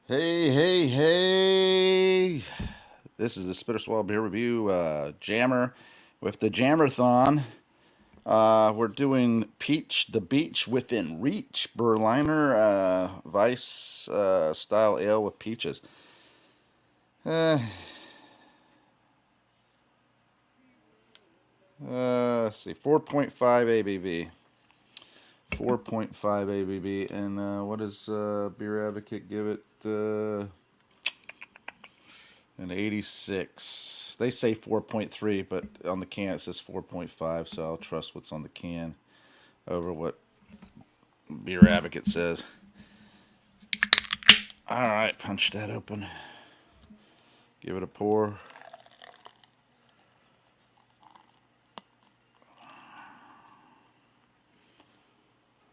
Hey, hey, hey. This is the Spitter Swallow Beer Review Jammer with the Jammerthon. We're doing Peach the Beach Within Reach Berliner Weisse style ale with peaches. Uh, let's see, 4.5 ABV. 4.5 ABV. And what does Beer Advocate give it? An 86. They say 4.3, but on the can it says 4.5, so I'll trust what's on the can over what Beer Advocate says. All right, punch that open. Give it a pour.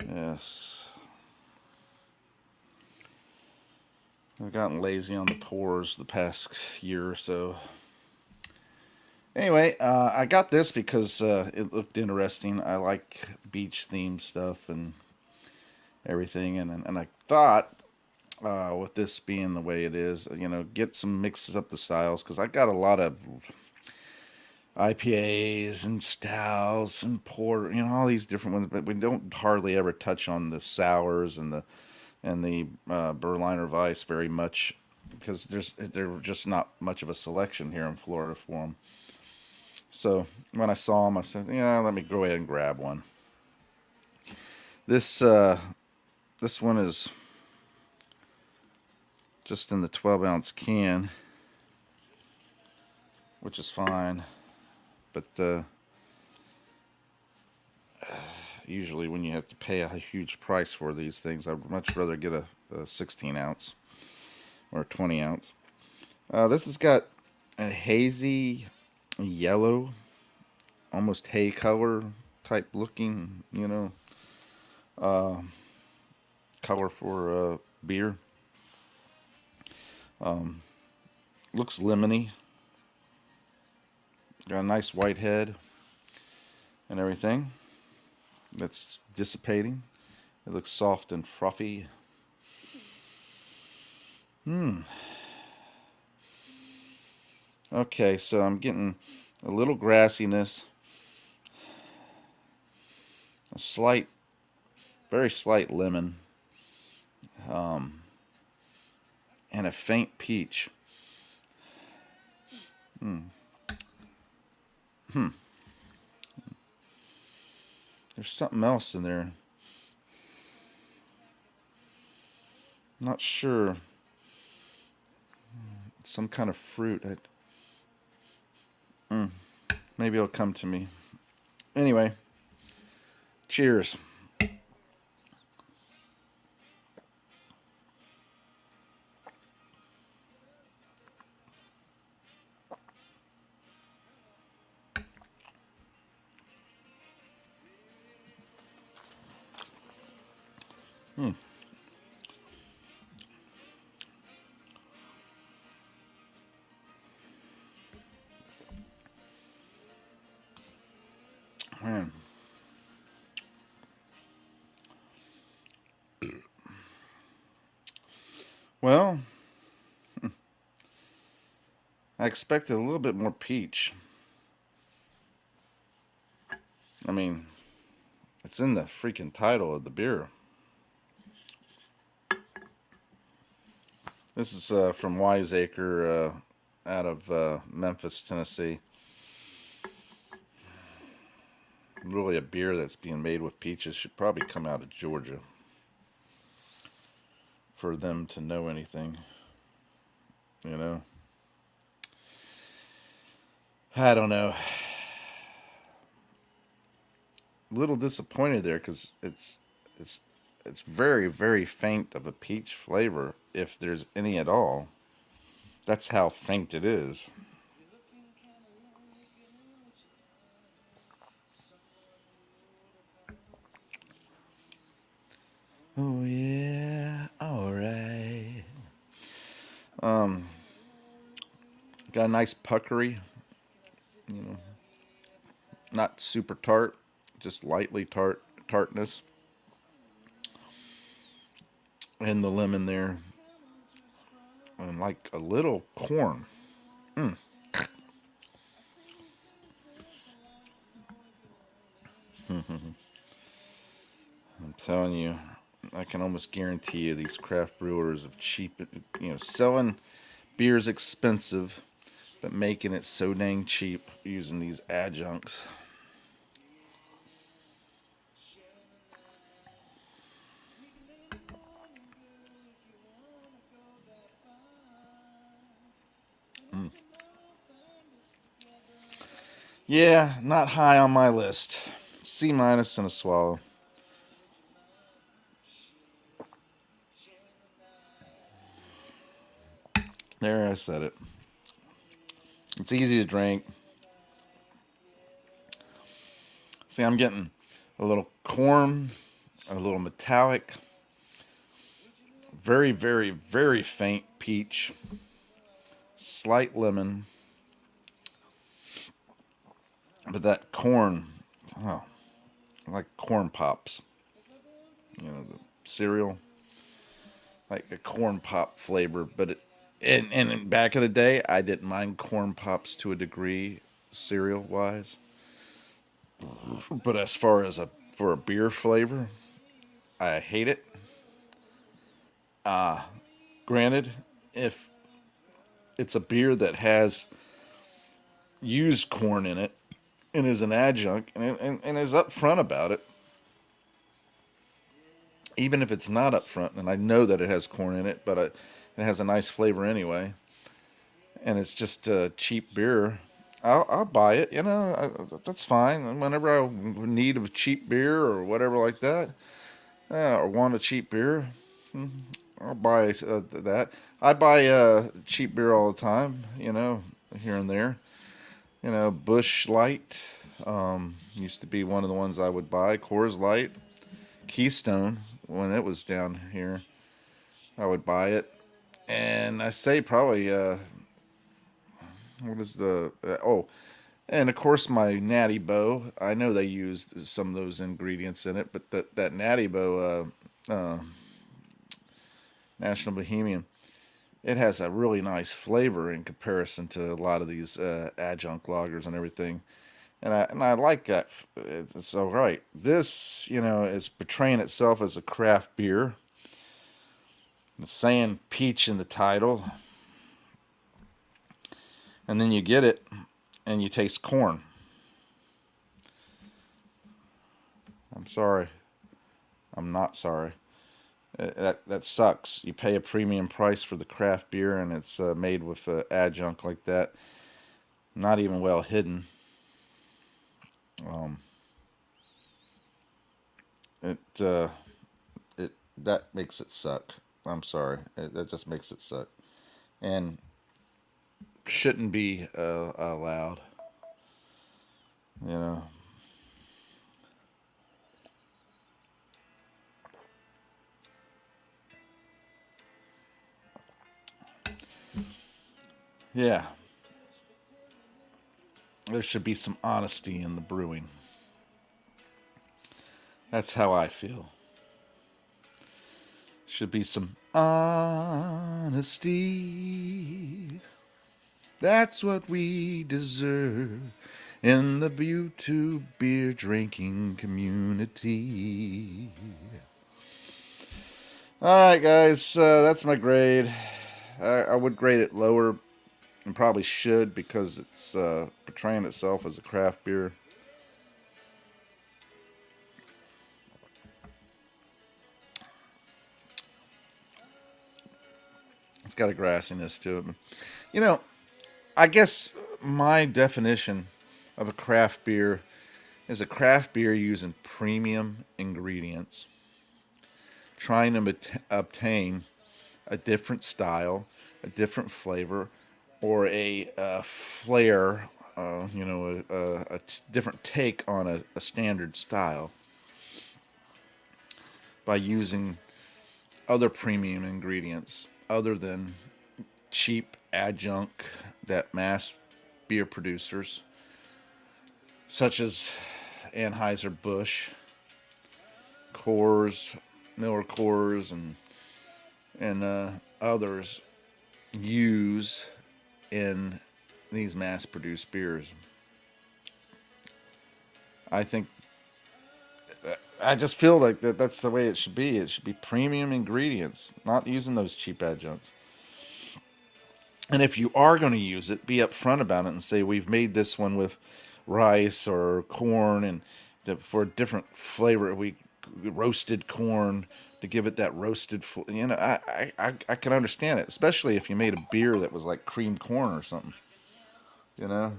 Yes. I've gotten lazy on the pours the past year or so. Anyway, I got this because it looked interesting. I like beach themed stuff and everything, and I thought with this being the way it is, get some mixes up the styles because I got a lot of IPAs and stouts and porter, all these different ones, but we don't hardly ever touch on the sours and the Berliner Weiss very much because there's just not much of a selection here in Florida for them. So when I saw them, I said, let me go ahead and grab one. This this one is just in the 12-ounce can, which is fine. But usually when you have to pay a huge price for these things, I'd much rather get a 16 ounce or a 20 ounce. This has got a hazy yellow, almost hay color type looking, uh, color for beer. Looks lemony. Got a nice white head and everything. That's dissipating. It looks soft and fluffy. Okay, so I'm getting a little grassiness, a slight, very slight lemon, and a faint peach. There's something else in there. Not sure. It's some kind of fruit. Maybe it'll come to me. Anyway, cheers. Man. Well, I expected a little bit more peach. I mean, it's in the freaking title of the beer. This is from Wiseacre out of Memphis, Tennessee. Really, a beer that's being made with peaches should probably come out of Georgia for them to know anything. You know, I don't know. A little disappointed there because it's it's very very faint of a peach flavor if there's any at all. That's how faint it is. Oh yeah, all right. Um, got a nice puckery. You know, not super tart, just lightly tartness, and the lemon there. and like a little corn. Mm. I'm telling you, I can almost guarantee you these craft brewers of cheap, selling beers expensive, but making it so dang cheap using these adjuncts. Mm. Yeah, not high on my list. C minus and a swallow. There, I said it. It's easy to drink. See, I'm getting a little corn, a little metallic, very, very, very faint peach, slight lemon, but that corn, oh, like corn pops, the cereal, like a corn pop flavor. But and back in the day, I didn't mind corn pops to a degree, cereal wise. But as far as for a beer flavor, I hate it. Granted, if it's a beer that has used corn in it and is an adjunct and is upfront about it, even if it's not upfront, and I know that it has corn in it, but it has a nice flavor anyway, and it's just a cheap beer, I'll buy it. That's fine. Whenever I need a cheap beer or whatever like that, or want a cheap beer, I'll buy that. I buy cheap beer all the time, here and there. Bush Light used to be one of the ones I would buy. Coors Light, Keystone, when it was down here, I would buy it. And I say probably, what is and of course my Natty Boh. I know they used some of those ingredients in it, but that Natty Boh, National Bohemian, it has a really nice flavor in comparison to a lot of these adjunct lagers and everything. And I like that. It's all right. This, is portraying itself as a craft beer. It's saying peach in the title, and then you get it, and you taste corn. I'm sorry. I'm not sorry. That sucks. You pay a premium price for the craft beer, and it's made with adjunct like that. Not even well hidden. Um, it it that makes it suck. I'm sorry. That just makes it suck, and shouldn't be allowed. You know. Yeah. There should be some honesty in the brewing. That's how I feel. Should be some honesty. That's what we deserve in the YouTube beer drinking community. All right, guys, that's my grade. I would grade it lower, and probably should, because it's portraying itself as a craft beer. It's got a grassiness to it. You know, I guess my definition of a craft beer is a craft beer using premium ingredients, trying to obtain a different style, a different flavor, or a flair, different take on a standard style by using other premium ingredients other than cheap adjunct that mass beer producers, such as Anheuser-Busch, Coors, Miller Coors, and others use in these mass-produced beers. I just feel like that's the way it should be. It should be premium ingredients, not using those cheap adjuncts. And if you are going to use it, be upfront about it and say, we've made this one with rice or corn, and for a different flavor, we roasted corn to give it that roasted. I can understand it, especially if you made a beer that was like cream corn or something. You know.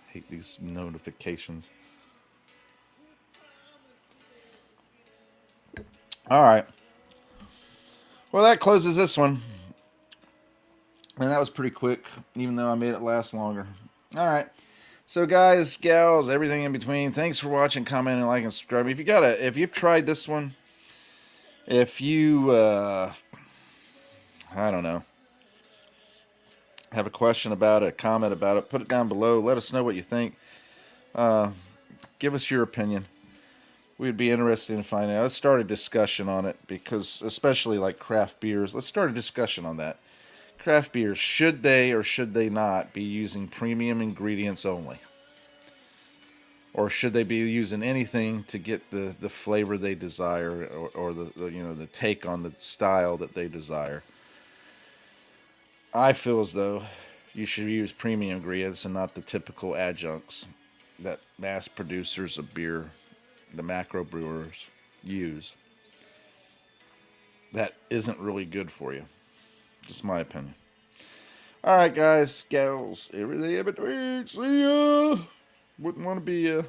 Hate these notifications. All right. Well, that closes this one. And that was pretty quick, even though I made it last longer. All right. So, guys, gals, everything in between, thanks for watching, commenting, liking, subscribing. If you've tried this one, if you, I don't know, have a question about it, a comment about it, put it down below. Let us know what you think. Give us your opinion. We'd be interested in finding out. Let's start a discussion on it, because especially like craft beers, let's start a discussion on that. Craft beers, should they or should they not be using premium ingredients only? Or should they be using anything to get the flavor they desire, or the take on the style that they desire? I feel as though you should use premium ingredients and not the typical adjuncts that mass producers of beer, the macro brewers, use. That isn't really good for you. Just my opinion. All right, guys, gals, everything in between. See ya. Wouldn't want to be ya.